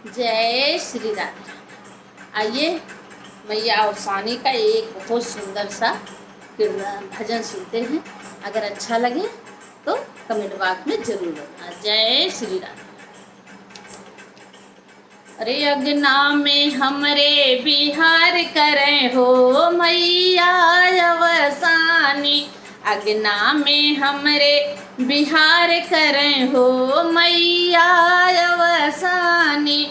जय श्री राधे। आइए मैया अवसानी का एक बहुत सुंदर सा भजन सुनते हैं। अगर अच्छा लगे तो कमेंट बॉक्स में जरूर बताना। जय श्री राधे। अरे अगना में हमरे बिहार करें हो मैया अवसानी, अगना में हमरे बिहार करें हो मैया अवसानी,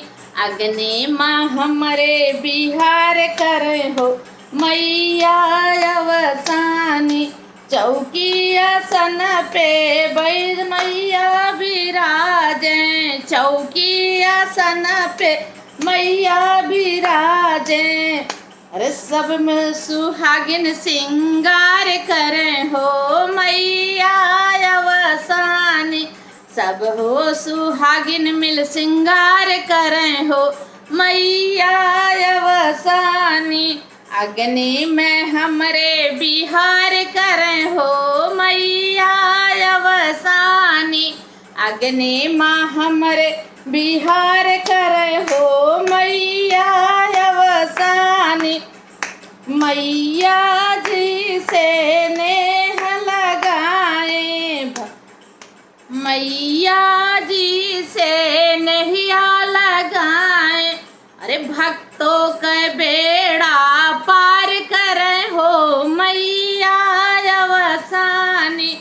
अगने माँ हमरे बिहार करें हो मैया अवसानी, चौकी आसन पे बैठ मैया विराजें, चौकी आसन पे मैया विराजें, अरे सब में सुहागिन सिंगार करें हो मैया अवसानी, सब हो सुहागिन मिल सिंगार करें हो मैया अवसानी, अग्नि में हमरे बिहार करें हो मैया अवसानी, अग्नि माँ हमरे बिहार करें हो मैया अवसानी, मैया जी से नेह लगाएं, मैया जी से नैया लगाएं, अरे भक्तों का बेड़ा पार करें हो मैया अवसानी,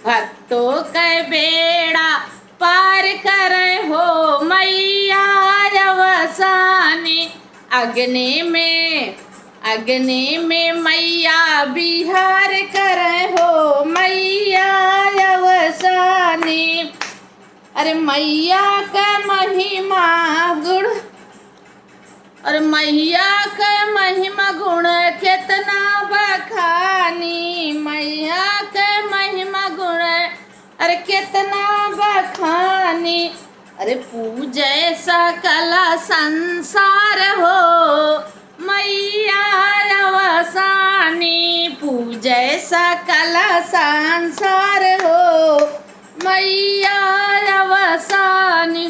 भक्तों का बेड़ा पार करें हो मैया अवसानी, अग्नि में मैया बिहार करें हो मैया अवसानी, अरे मैया का महिमा गुण, और मैया का महिमा गुण कितना बखानी, मैया का महिमा गुण अरे कितना बखानी, अरे पूजे सकल संसार हो मैया अवसानी, पूजे सकल संसार हो मैया अवसानी,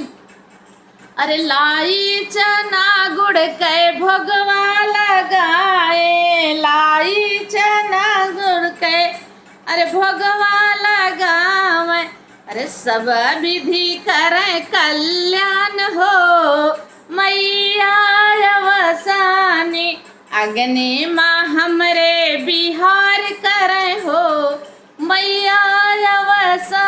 अरे लाई चना गुड़ के भोगवा लगाए, लाई चना गुड़ के अरे भोगवा लगावे, अरे सब विधि करे कल्याण हो मैया अवसानी, अग्नि माँ हमरे बिहार करे हो मैया अवसानी।